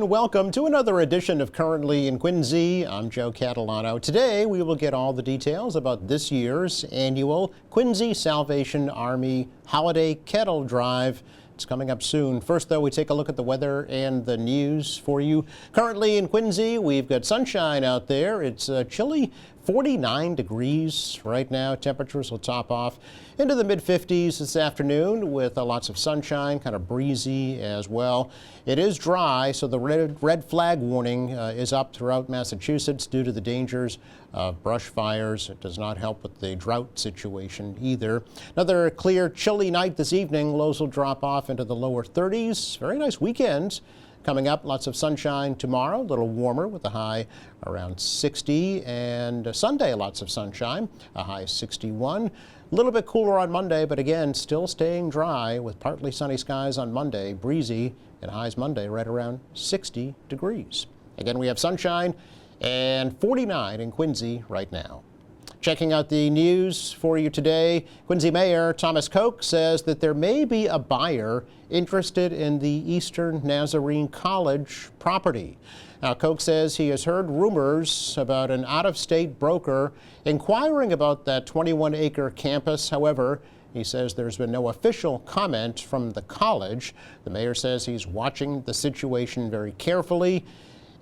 and welcome to another edition of Currently in Quincy. I'm Joe Catalano. Today we will get all the details about this year's annual Quincy Salvation Army Holiday Kettle Drive. It's coming up soon. First, though, we take a look at the weather and the news for you. Currently in Quincy, we've got sunshine out there. It's chilly, 49 degrees right now. Temperatures will top off into the mid-50s this afternoon with lots of sunshine, kind of breezy as well. It is dry, so the red flag warning is up throughout Massachusetts due to the dangers of brush fires. It does not help with the drought situation either. Another clear, chilly night this evening. Lows will drop off into the lower 30s. Very nice weekend coming up. Lots of sunshine tomorrow, a little warmer with a high around 60. And Sunday, lots of sunshine, a high 61. A little bit cooler on Monday, but again, still staying dry with partly sunny skies on Monday, breezy, and highs Monday right around 60 degrees. Again, we have sunshine and 49 in Quincy right now. Checking out the news for you today, Quincy Mayor Thomas Koch says that there may be a buyer interested in the Eastern Nazarene College property. Now, Koch says he has heard rumors about an out-of-state broker inquiring about that 21-acre campus. However, he says there's been no official comment from the college. The mayor says he's watching the situation very carefully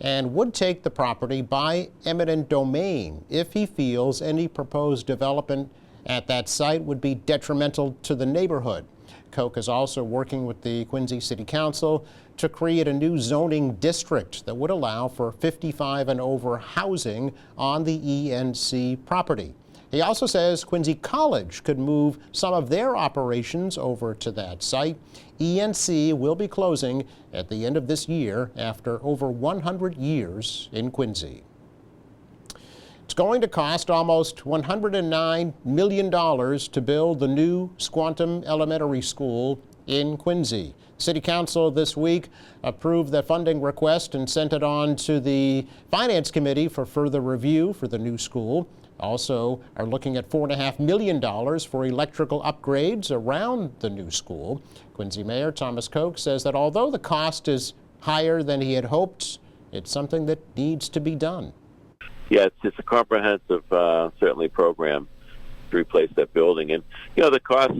and would take the property by eminent domain if he feels any proposed development at that site would be detrimental to the neighborhood. Koch is also working with the Quincy City Council to create a new zoning district that would allow for 55 and over housing on the ENC property. He also says Quincy College could move some of their operations over to that site. ENC will be closing at the end of this year after over 100 years in Quincy. It's going to cost almost $109 million to build the new Squantum Elementary School in Quincy. City Council this week approved the funding request and sent it on to the Finance Committee for further review for the new school. Also are looking at $4.5 million for electrical upgrades around the new school. Quincy Mayor Thomas Koch says that although the cost is higher than he had hoped, it's something that needs to be done. Yeah, it's a comprehensive, certainly, program to replace that building. And, you know, the cost,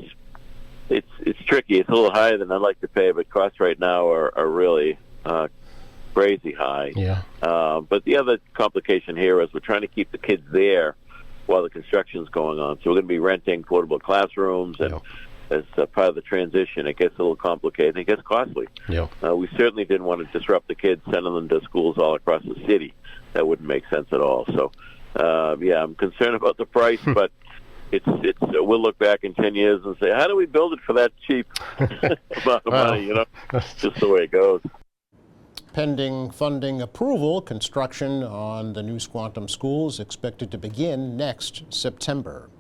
it's tricky. It's a little higher than I'd like to pay, but costs right now are really crazy high. Yeah. But the other complication here is we're trying to keep the kids there while the construction's going on. So we're going to be renting portable classrooms, and as part of the transition, it gets a little complicated. It gets costly. Yeah. We certainly didn't want to disrupt the kids, sending them to schools all across the city. That wouldn't make sense at all. So, yeah, I'm concerned about the price, but we'll look back in 10 years and say, how do we build it for that cheap amount of money? You know, just the way it goes. Pending funding approval, construction on the new Squantum School is expected to begin next September.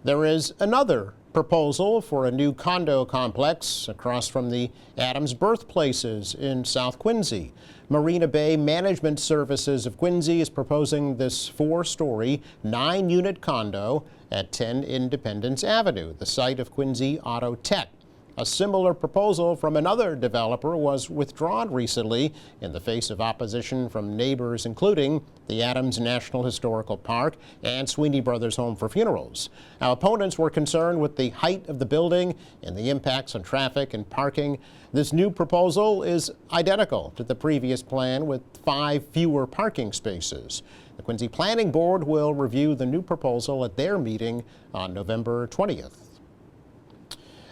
There is another proposal for a new condo complex across from the Adams birthplaces in South Quincy. Marina Bay Management Services of Quincy is proposing this 4-story, 9-unit condo at 10 Independence Avenue, the site of Quincy Auto Tech. A similar proposal from another developer was withdrawn recently in the face of opposition from neighbors, including the Adams National Historical Park and Sweeney Brothers Home for Funerals. Now, opponents were concerned with the height of the building and the impacts on traffic and parking. This new proposal is identical to the previous plan with 5 fewer parking spaces. The Quincy Planning Board will review the new proposal at their meeting on November 20th.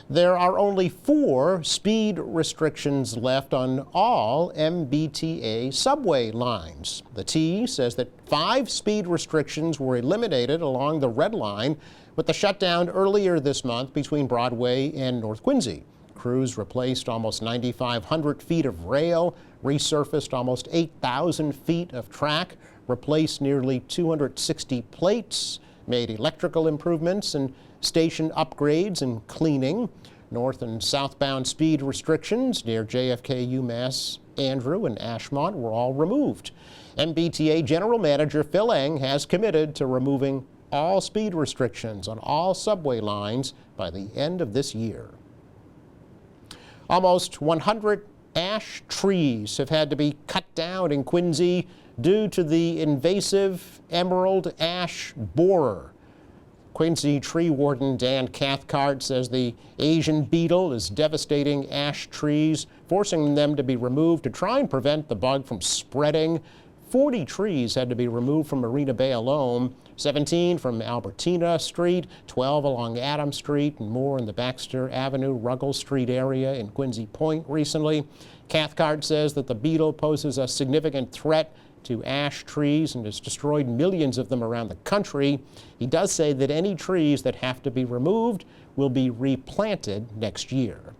There are only 4 speed restrictions left on all MBTA subway lines. The T says that 5 speed restrictions were eliminated along the Red Line with the shutdown earlier this month between Broadway and North Quincy. Crews replaced almost 9,500 feet of rail, resurfaced almost 8,000 feet of track, replaced nearly 260 plates, made electrical improvements and station upgrades and cleaning. North and southbound speed restrictions near JFK, UMass, Andrew, and Ashmont were all removed. MBTA General Manager Phil Eng has committed to removing all speed restrictions on all subway lines by the end of this year. Almost 100 Ash trees have had to be cut down in Quincy due to the invasive emerald ash borer. Quincy tree warden Dan Cathcart says the Asian beetle is devastating ash trees, forcing them to be removed to try and prevent the bug from spreading. 40 trees had to be removed from Marina Bay alone, 17 from Albertina Street, 12 along Adams Street, and more in the Baxter Avenue, Ruggles Street area in Quincy Point recently. Cathcart says that the beetle poses a significant threat to ash trees and has destroyed millions of them around the country. He does say that any trees that have to be removed will be replanted next year.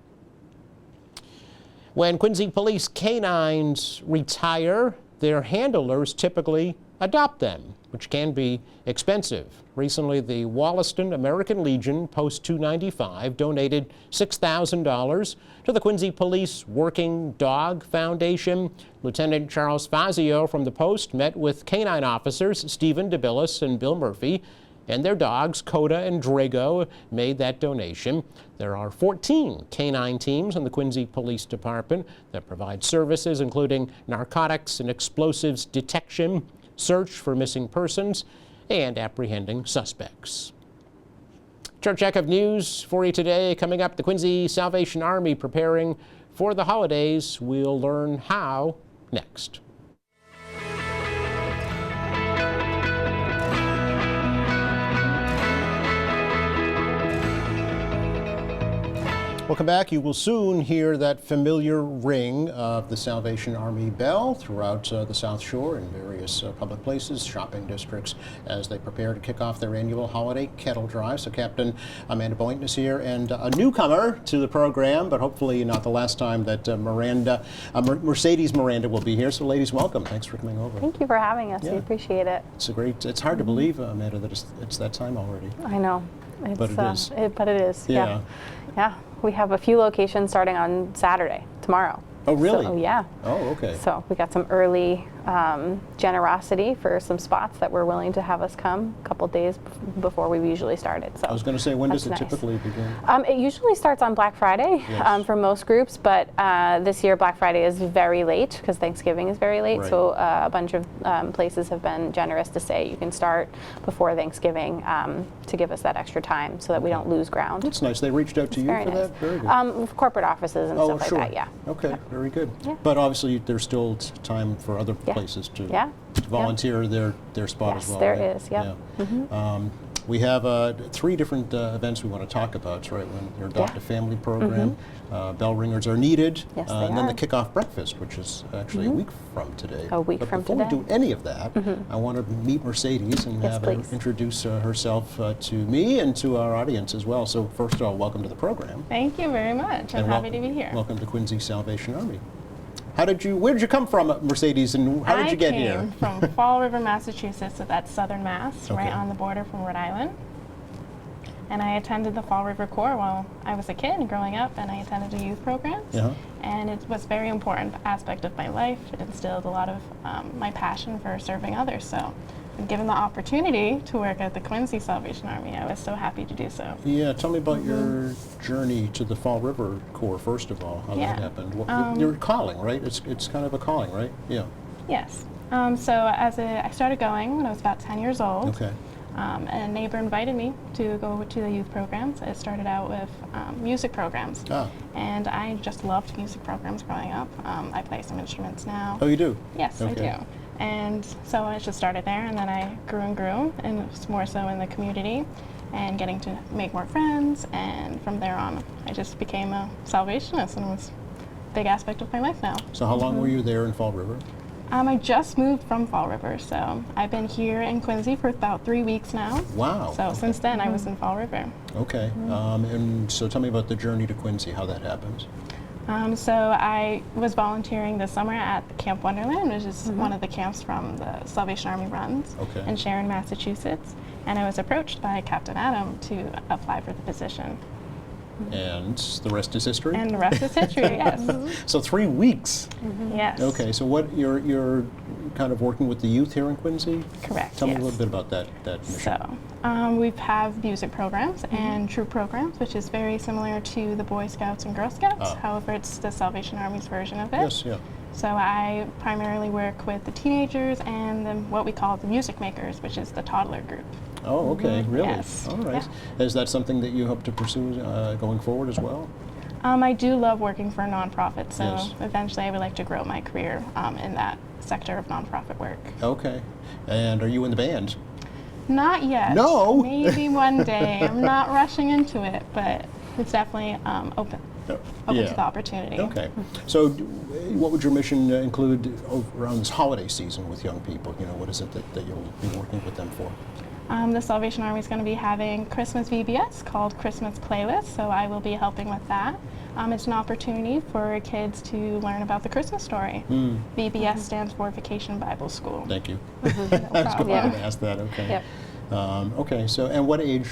When Quincy police canines retire, their handlers typically adopt them, which can be expensive. Recently, the Wollaston American Legion Post 295 donated $6,000 to the Quincy Police Working Dog Foundation. Lieutenant Charles Fazio from the Post met with canine officers Stephen DeBillis and Bill Murphy, and their dogs, Coda and Drago, made that donation. There are 14 canine teams in the Quincy Police Department that provide services including narcotics and explosives detection, search for missing persons, and apprehending suspects. Church Check of News for you today. Coming up, the Quincy Salvation Army preparing for the holidays. We'll learn how next. Welcome back. You will soon hear that familiar ring of the Salvation Army bell throughout the South Shore and various public places, shopping districts, as they prepare to kick off their annual holiday kettle drive. So Captain Amanda Boynton is here, and a newcomer to the program, but hopefully not the last time that Mercedes Miranda will be here. So ladies, welcome. Thanks for coming over. Thank you for having us. Yeah. We appreciate it. It's hard to believe, Amanda, that it's that time already. I know. But it is. But it is. Yeah. Yeah. We have a few locations starting on Saturday, tomorrow. Oh, really? So, yeah. Oh, okay. So we got some early generosity for some spots that were willing to have us come a couple days before we usually started. So I was going to say, when does it nice. typically begin? It usually starts on Black Friday Yes. for most groups, but this year Black Friday is very late because Thanksgiving is very late. Right. So a bunch of places have been generous to say you can start before Thanksgiving to give us that extra time so that we don't lose ground. That's nice. They reached out to you Very for nice. that? Very good. Corporate offices and stuff sure. like that, yeah. Okay, very good. Yeah. But obviously there's still time for other Yeah. places to Yeah. volunteer their spot Yes, as well. there right? is, yep. Yeah. We have 3 different events we want to talk about, right? When your Adopt a Family program, bell ringers are needed, Yes, they and then are. the kickoff breakfast, which is actually a week from today. A week but from before today. we do any of that, I want to meet Mercedes and Yes, have her please. introduce herself to me and to our audience as well. So first of all, welcome to the program. Thank you very much. I'm And happy to be here. Welcome to Quincy Salvation Army. Where did you come from, Mercedes, and how did you get I here? came from Fall River, Massachusetts, so that's southern Mass, Okay. right on the border from Rhode Island. And I attended the Fall River Corps while I was a kid growing up, and I attended the youth programs. Yeah. And it was a very important aspect of my life. It instilled a lot of my passion for serving others. So given the opportunity to work at the Quincy Salvation Army, I was so happy to do so. Yeah, tell me about your journey to the Fall River Corps, first of all, how that Yeah. happened. Your calling, right? It's kind of a calling, right? Yeah. Yes. So I started going when I was about 10 years old. Okay. And a neighbor invited me to go to the youth programs. It started out with music programs. Ah. And I just loved music programs growing up. I play some instruments now. Oh, you do? Yes, I Okay. do. And so I just started there, and then I grew, and it was more so in the community and getting to make more friends. And from there on, I just became a Salvationist, and it was a big aspect of my life now. So how long were you there in Fall River? I just moved from Fall River, so I've been here in Quincy for about 3 weeks now. Wow. So since then, I was in Fall River. Okay. And so tell me about the journey to Quincy, how that happens. So I was volunteering this summer at Camp Wonderland, which is one of the camps from the Salvation Army runs Okay. in Sharon, Massachusetts. And I was approached by Captain Adam to apply for the position. And the rest is history? And the rest is history, yes. So 3 weeks. Yes. Okay, so what you're kind of working with the youth here in Quincy? Correct, Tell me a yes. little bit about that mission. So, we have music programs and troop programs, which is very similar to the Boy Scouts and Girl Scouts. However, it's the Salvation Army's version of it. Yes, yeah. So I primarily work with the teenagers and what we call the music makers, which is the toddler group. Oh, okay, really? Yes. All right. Is that something that you hope to pursue going forward as well? I do love working for a nonprofit, so Yes. eventually I would like to grow my career in that sector of nonprofit work. Okay. And are you in the band? Not yet. No? Maybe one day. I'm not rushing into it, but it's definitely open to the opportunity. Okay. So what would your mission include around this holiday season with young people? You know, what is it that you'll be working with them for? The Salvation Army is going to be having Christmas VBS called Christmas Playlist, so I will be helping with that. It's an opportunity for kids to learn about the Christmas story. VBS stands for Vacation Bible School. Thank you. No I was going problem. to ask that. Okay. Yep. Okay. So, and what age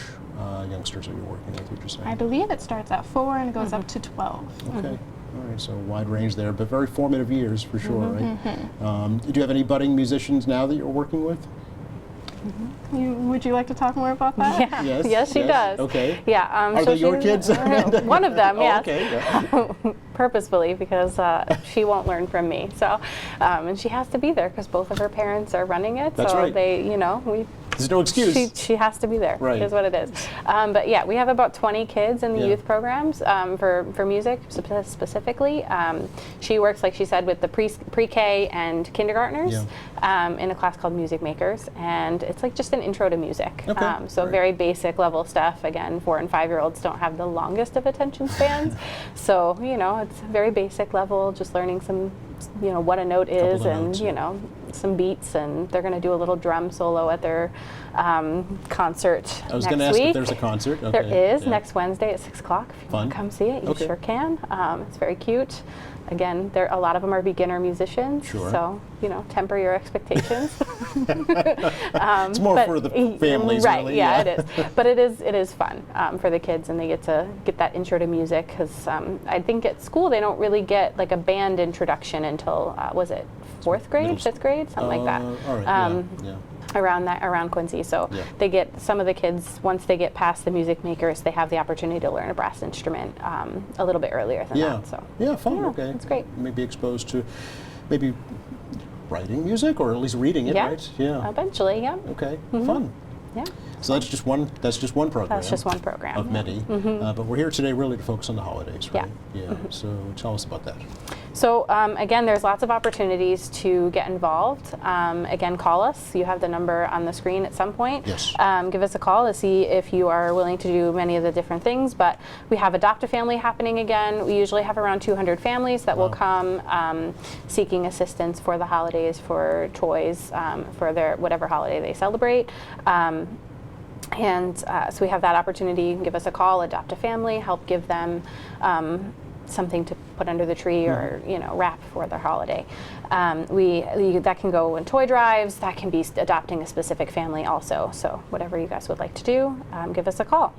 youngsters are you working with? Would you say? I believe it starts at 4 and it goes up to 12. Okay. All right. So wide range there, but very formative years for sure, right? Do you have any budding musicians now that you're working with? Would you like to talk more about that? Yeah. Yes, Yes, she yes. does. Okay. Yeah. Are so they your she's- kids? One of them, Oh, yes. okay. Yeah. Purposefully, because she won't learn from me. So, and she has to be there because both of her parents are running it. That's so right. they, we. There's no excuse. She has to be there. Right. Is what it is. But yeah, we have about 20 kids in the Yeah. youth programs for music specifically. She works, like she said, with the pre-K and kindergartners in a class called Music Makers, and it's like just an intro to music. Okay. So Great. very basic level stuff. Again, 4 and 5-year-olds don't have the longest of attention spans, so it's very basic level, just learning some, what a note Couple is, of and notes. some beats, and they're going to do a little drum solo at their concert I was next going to ask week. if there's a concert. Okay. There is yeah. next Wednesday at 6 o'clock. If you Fun. want to come see it, you Okay. sure can. It's very cute. Again, a lot of them are beginner musicians, Sure. so temper your expectations. It's more for the families, right? really. Yeah, it is. But it is fun for the kids, and they get that intro to music because I think at school they don't really get like a band introduction until was it 4th grade, Middle 5th grade, something like that. All right. Yeah. Around Quincy, so Yeah. they get some of the kids once they get past the music makers, they have the opportunity to learn a brass instrument a little bit earlier than Yeah. that. So Yeah. Fun. yeah, Okay. it's great. Maybe exposed to maybe writing music or at least reading it, Yeah. right? Yeah. Eventually, yeah, Okay. Fun. yeah. So that's just one. That's just one program. That's just one program. of yeah. many. But we're here today really to focus on the holidays, Yeah. right? Yeah. So tell us about that. So again, there's lots of opportunities to get involved. Again, call us. You have the number on the screen at some point. Yes. Give us a call to see if you are willing to do many of the different things. But we have Adopt a Family happening again. We usually have around 200 families that will come seeking assistance for the holidays, for toys, for their whatever holiday they celebrate. And so we have that opportunity. You can give us a call, adopt a family, help give them something to put under the tree or wrap for their holiday. That can go in toy drives. That can be adopting a specific family also. So whatever you guys would like to do, give us a call.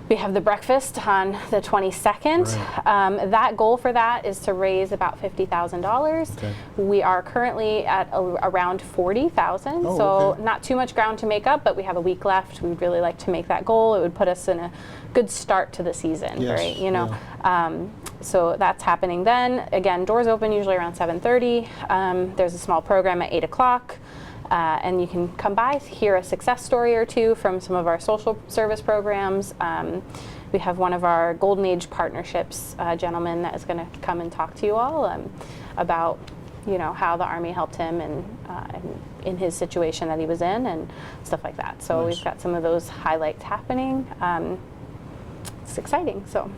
We have the breakfast on the 22nd. Right. That goal for that is to raise about $50,000. Okay. We are currently at around 40,000, Oh, so okay. not too much ground to make up, but we have a week left. We'd really like to make that goal. It would put us in a good start to the season, Yes, right? So that's happening then. Again, doors open usually around 7:30. There's a small program at 8 o'clock. And you can come by, hear a success story or two from some of our social service programs. We have one of our Golden Age partnerships gentleman that is going to come and talk to you all about, how the Army helped him and in his situation that he was in and stuff like that. So Nice. we've got some of those highlights happening. It's exciting. So.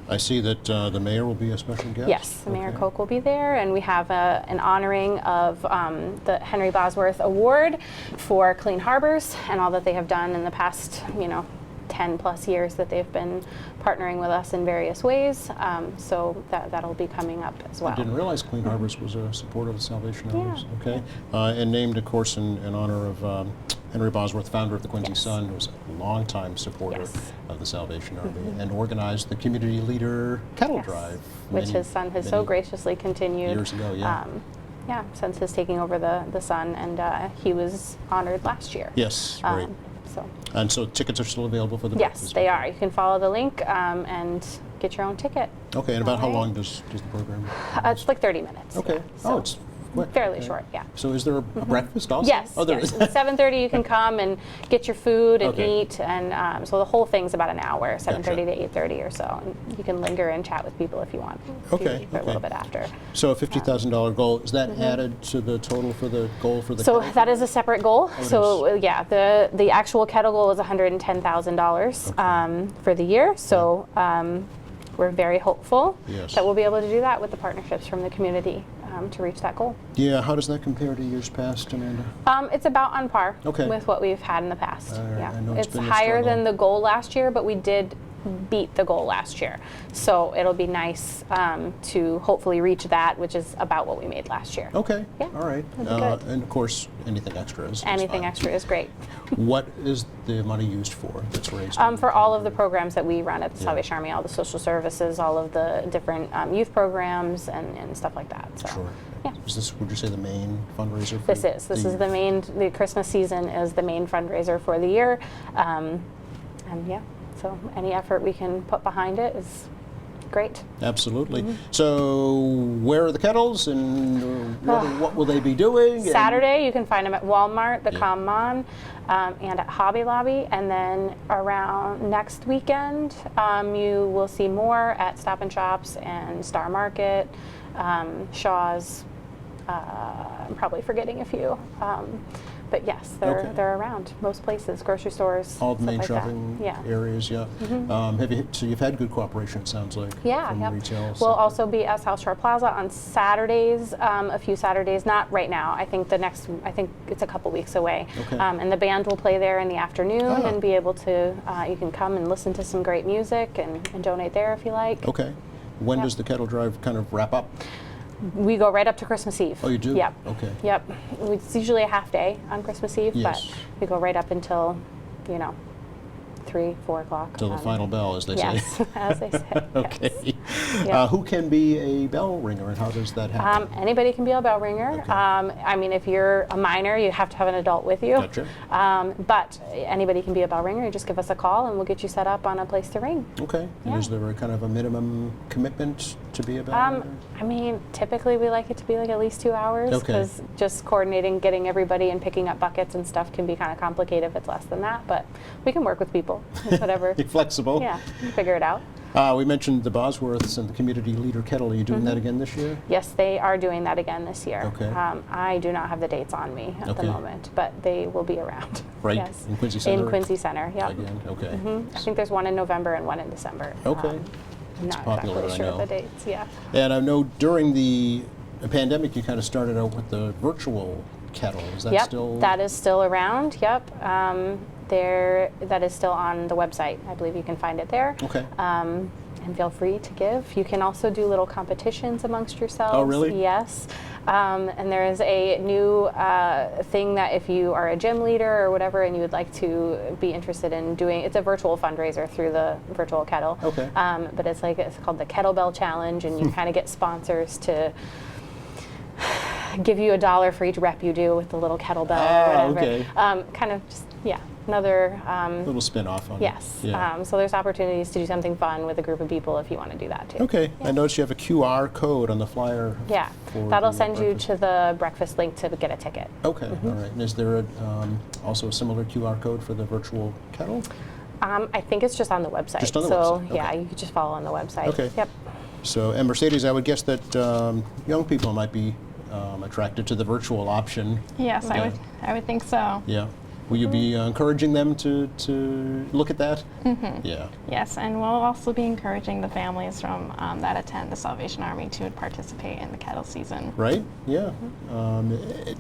I see that the mayor will be a special guest. Yes, Mayor Okay. Koch will be there, and we have an honoring of the Henry Bosworth Award for Clean Harbors and all that they have done in the past, 10 plus years that they've been partnering with us in various ways. So that'll be coming up as well. I didn't realize Clean Harbors was a supporter of the Salvation Army. Okay. And named, of course, in honor of Henry Bosworth, founder of the Quincy Yes. Sun, who was a longtime supporter Yes. of the Salvation Army, and organized the Community Leader Kettle Yes. Drive. Which many- his son has so many graciously continued. years ago, yeah. Yeah, since his taking over the Sun, and he was honored last year. Yes, great. So And so tickets are still available for the yes, breakfast? they are. You can follow the link and get your own ticket. Okay, and about how Alright. long does the program? It's like 30 minutes. Okay. yeah. Oh, So it's quick. fairly Okay. short, yeah. So is there a breakfast also? Yes, Oh, there yes. is. At 7:30 you can come and get your food and Okay. eat, and so the whole thing's about an hour, 7:30 Gotcha. to 8:30 or so. And you can linger and chat with people if you want. Okay, For a little okay. bit after. So a $50,000 goal, is that added to the total for the goal for the So kettle that is a separate goal. it So yeah, the actual kettle goal is $110,000 for the year. So we're very hopeful Yes. that we'll be able to do that with the partnerships from the community to reach that goal. Yeah, how does that compare to years past, Amanda? It's about on par Okay. with what we've had in the past. All right, Yeah, I know it's it's been a higher struggle. than the goal last year, but we did beat the goal last year. So it'll be nice to hopefully reach that, which is about what we made last year. Okay, Yeah, all right. that'd be good. And of course, anything extra is Anything fine. extra is great. What is the money used for that's raised? For all of the programs that we run at the Yeah. Salvation Army, all the social services, all of the different youth programs and stuff like that. So, Sure. yeah. Is this, would you say, the main fundraiser? For This is the main, the Christmas season is the main fundraiser for the year. And yeah, so any effort we can put behind it is great. Absolutely. Mm-hmm. So where are the kettles and what will they be doing? And- Saturday, you can find them at Walmart, the Yeah. Common, and at Hobby Lobby. And then around next weekend, you will see more at Stop and Shops and Star Market, Shaw's. I'm probably forgetting a few. But yes, Okay. they're around most places, grocery stores, All the stuff main like shopping that. Yeah. areas, yeah. So you've had good cooperation, it sounds like, Yeah, from yep. retail. We'll sector. also be at South Shore Plaza on Saturdays, a few Saturdays, not right now. I think it's a couple weeks away. Okay. And the band will play there in the afternoon Ah. and be able to, you can come and listen to some great music and donate there if you like. Okay. When Yep. does the kettle drive kind of wrap up? We go right up to Christmas Eve. Oh, you do? Yep. Okay. Yep. It's usually a half day on Christmas Eve, Yes. but we go right up until, 3, 4 o'clock. Till the final bell, as they say. Yes, as they say. Okay. Yes. Yeah. Who can be a bell ringer and how does that happen? Anybody can be a bell ringer. Okay. I mean, if you're a minor, you have to have an adult with you. Gotcha. But anybody can be a bell ringer. You just give us a call and we'll get you set up on a place to ring. Okay. And yeah. is there a kind of a minimum commitment to be a bell ringer? I mean, typically we like it to be like at least 2 hours Okay. because just coordinating, getting everybody and picking up buckets and stuff can be kind of complicated if it's less than that. But we can work with people, whatever. Be flexible. Yeah, figure it out. We mentioned the Bosworths and the Community Leader Kettle. Are you doing that again this year? Yes, they are doing that again this year. Okay. I do not have the dates on me at Okay. the moment, but they will be around. Right, Yes. in Quincy Center? In Quincy Center, yeah. Again, okay. I think there's one in November and one in December. Okay. I'm not popular, exactly I sure of the know. dates, yeah. And I know during the pandemic, you kind of started out with the virtual kettle. Is that Yep, still? that is still around, yep. That is still on the website. I believe you can find it there. Okay. And feel free to give. You can also do little competitions amongst yourselves. Oh, really? Yes. And there is a new thing that if you are a gym leader or whatever and you would like to be interested in doing, it's a virtual fundraiser through the virtual kettle. Okay. But it's called the Kettlebell Challenge, and you kind of get sponsors to give you $1 for each rep you do with the little kettlebell or whatever. Okay. Kind of just, yeah, another little spin-off on yes. it. Yeah. So there's opportunities to do something fun with a group of people if you want to do that too. Okay. I noticed you have a QR code on the flyer. Yeah, for that'll the send you breakfast. to the breakfast link to get a ticket. Okay. All right. And is there also a similar QR code for the virtual kettle? I think it's just on the website. Just on the so website, yeah, okay. you could just follow on the website. Okay. Yep. So, and Mercedes, I would guess that young people might be attracted to the virtual option. Yes, Yeah. I would think so. Yeah. Will you be encouraging them to look at that? Mm-hmm. Yeah. Yes, and we'll also be encouraging the families from that attend the Salvation Army to participate in the kettle season. Right? Yeah.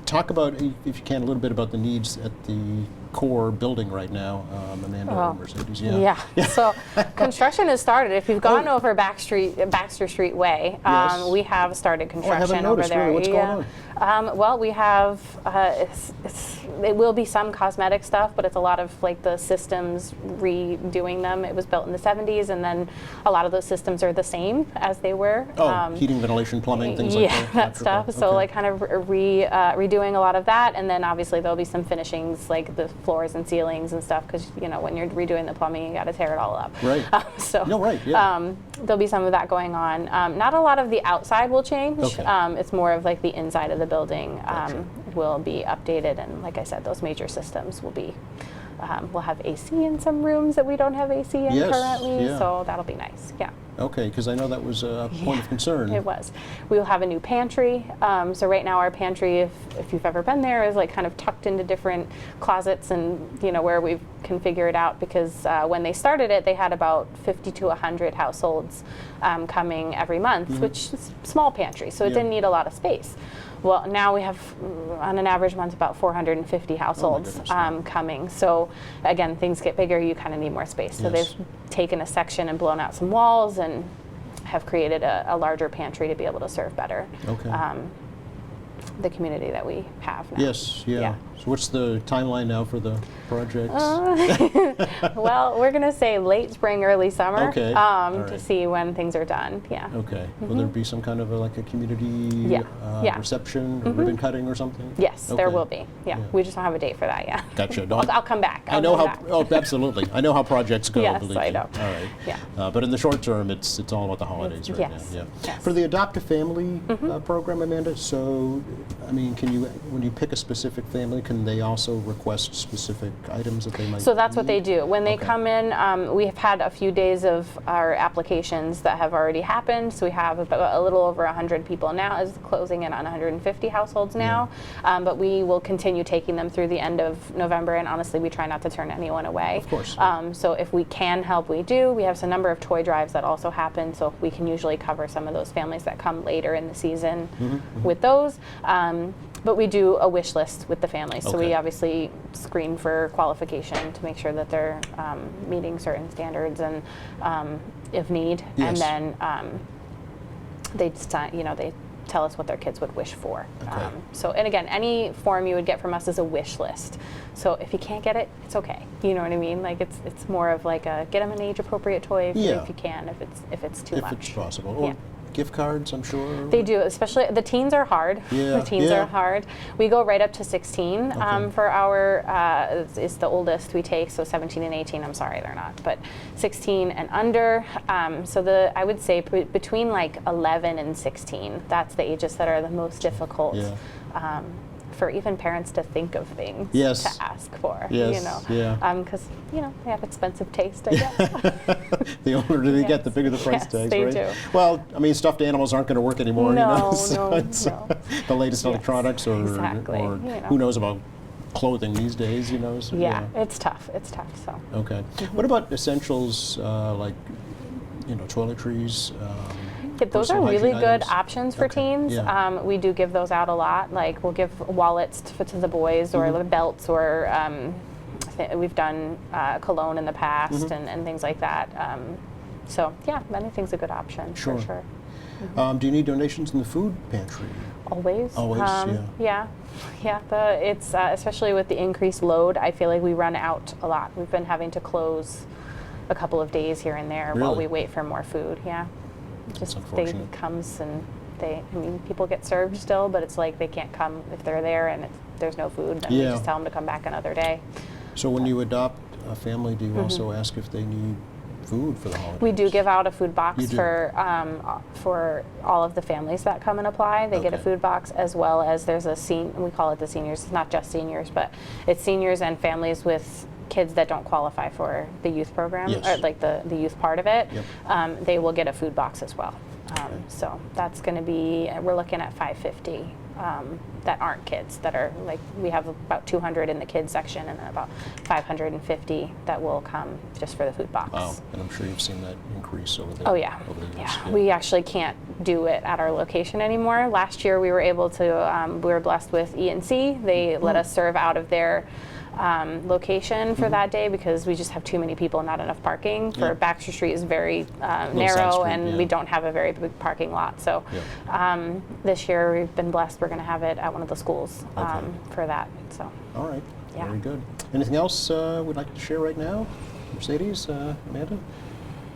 Talk about, if you can, a little bit about the needs at the core building right now, Amanda and Mercedes. Yeah. So construction has started. If you've gone over Baxter Street Way, Yes. we have started construction noticed, over there. really. What's going Well, we have, it will be some cosmetic stuff, but it's a lot of like the systems redoing them. It was built in the 70s, and then a lot of those systems are the same as they were. Oh, heating, ventilation, plumbing, things like that? Yeah, that stuff. So Okay. like kind of redoing a lot of that, and then obviously there'll be some finishings like the floors and ceilings and stuff, because when you're redoing the plumbing, you got to tear it all up. Right. So No, right, yeah. there'll be some of that going on. Not a lot of the outside will change. Okay. It's more of like the inside of the building Gotcha. will be updated, and like I said, those major systems will be. We'll have AC in some rooms that we don't have AC in Yes, currently, yeah. so that'll be nice. Yeah. Okay, because I know that was a point of concern. It was. We will have a new pantry. So right now our pantry, if you've ever been there, is like kind of tucked into different closets, and where we can figure it out, because when they started it, they had about 50 to 100 households coming every month, which is a small pantry, so it Yeah. didn't need a lot of space. Well, now we have, on an average month, about 450 households goodness, yeah. coming. So again, things get bigger, you kind of need more space. So Yes. they've taken a section and blown out some walls and have created a larger pantry to be able to serve better Okay. the community that we have now. Yes, yeah. Yeah. So what's the timeline now for the project? Well, we're going to say late spring, early summer Okay, all to right. see when things are done. Yeah. Okay. Will there be some kind of like a community Yeah, yeah. reception or ribbon cutting or something? Yes, there Okay. will be. Yeah. Yeah. We just don't have a date for that yet. Gotcha. No, I'll come back. I know come how. back. Oh, absolutely. I know how projects go. Yes, believe I me. know. All right. Yeah. But in the short term, it's all about the holidays right yes, now. Yeah. yes. For the Adopt a Family program, Amanda. So, I mean, when you pick a specific family, can they also request specific items that they might? So that's what they need? do. When they Okay. come in, we have had a few days of our applications that have already happened. So we have about a little over 100 people now, is closing in on 150 households now. But we will continue taking them through the end of November, and honestly, we try not to turn anyone away. Of course. So if we can help, we do. We have a number of toy drives that also happen, so we can usually cover some of those families that come later in the season with those. But we do a wish list with the families. So we Okay. obviously screen for qualification to make sure that they're meeting certain standards and if need. Yes. And then they tell us what their kids would wish for. Okay. And again, any form you would get from us is a wish list. So if you can't get it, it's okay. You know what I mean? Like it's more of like a get them an age appropriate toy if you can, if it's too if much. it's possible. Or Yeah. gift cards, I'm sure. They do, especially the teens are hard. Yeah, The teens yeah. are hard. We go right up to 16 Okay. for our, it's the oldest we take, so 17 and 18, I'm sorry they're not, but 16 and under. I would say between like 11 and 16, that's the ages that are the most difficult. Yeah. For even parents to think of things Yes. to ask for, Yes, yeah. because they have expensive taste, I guess. The older they get, the Yes. bigger the price Yes, tags, they right? do. Well, I mean, stuffed animals aren't going to work anymore, No, so no, it's no. the latest Yes, electronics or exactly, who knows about clothing these days, so, Yeah, it's tough. It's tough. So. Okay. What about essentials like, toiletries? Yeah, those are personal really hygiene good items? options for Okay, teens. yeah. We do give those out a lot. Like we'll give wallets to the boys, or Mm-hmm. belts, or we've done cologne in the past Mm-hmm. and things like that. Anything's a good option Sure. for sure. Do you need donations in the food pantry? Always. Always, Yeah. It's especially with the increased load. I feel like we run out a lot. We've been having to close a couple of days here and there while Really? we wait for more food. Yeah. That's They unfortunate. comes and people get served still, but it's like they can't come if they're there and there's no food. Then we Yeah. just tell them to come back another day. So when you adopt a family, do you also ask if they need food for the holidays? We do give out a food You box do? for all of the families that come and apply. They get a Okay. food box, as well as there's we call it the seniors. It's not just seniors, but it's seniors and families with kids that don't qualify for the youth program, Yes. or like the youth part of it. Yep. They will get a food box as well. So that's going to be, we're looking at 550 that aren't kids, that are like, we have about 200 in the kids section and then about 550 that will come just for the food box. Wow, and I'm sure you've seen that increase over the Oh yeah, over the years. yeah. We actually can't do it at our location anymore. Last year we were able to, we were blessed with E&C. They let us serve out of their location for that day because we just have too many people and not enough parking. For Baxter Street is very narrow, street, and we don't have a very big parking lot. So this year we've been blessed. We're going to have it at one of the schools for that. So. All right. Yeah. Very good. Anything else we'd like to share right now? Mercedes, Amanda?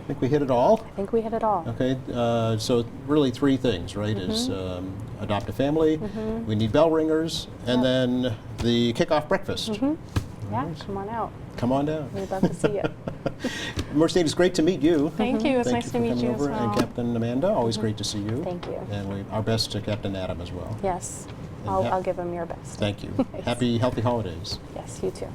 I think we hit it all. I think we hit it all. Okay, so really three things, right? Is adopt a family, we need bell ringers, and then the kickoff breakfast. Yeah, come on out. Come on down. We'd love to see you. Mercedes, great to meet you. Thank you. It's Thank nice you to for meet coming you as over. well. And Captain Amanda, always great to see you. Thank you. And our best to Captain Adam as well. Yes, And I'll give him your best. Thank you. Thanks. Happy, healthy holidays. Yes, you too.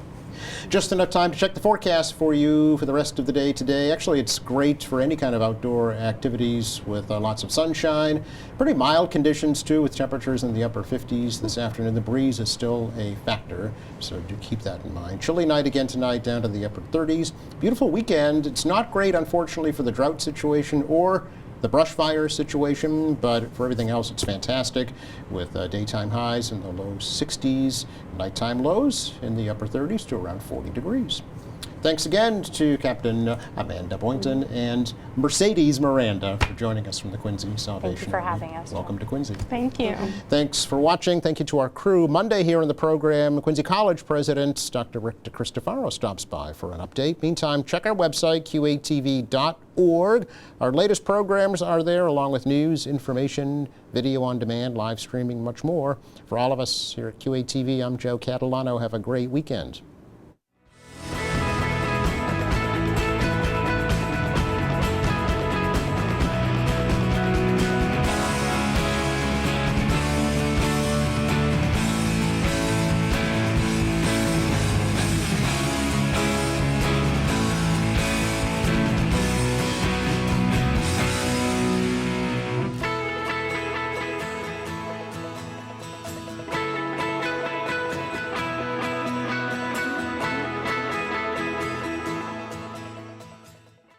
Just enough time to check the forecast for you for the rest of the day today. Actually, it's great for any kind of outdoor activities with lots of sunshine. Pretty mild conditions, too, with temperatures in the upper 50s this afternoon. The breeze is still a factor, so do keep that in mind. Chilly night again tonight, down to the upper 30s. Beautiful weekend. It's not great, unfortunately, for the drought situation or the brush fire situation, but for everything else, it's fantastic with daytime highs in the low 60s, nighttime lows in the upper 30s to around 40 degrees. Thanks again to Captain Amanda Boynton and Mercedes Miranda for joining us from the Quincy Salvation Thank you for Army. having us. Welcome to Quincy. Thank you. Thanks for watching. Thank you to our crew. Monday here on the program, Quincy College President Dr. Rick DeCristofaro stops by for an update. Meantime, check our website, qatv.org. Our latest programs are there, along with news, information, video on demand, live streaming, much more. For all of us here at QATV, I'm Joe Catalano. Have a great weekend.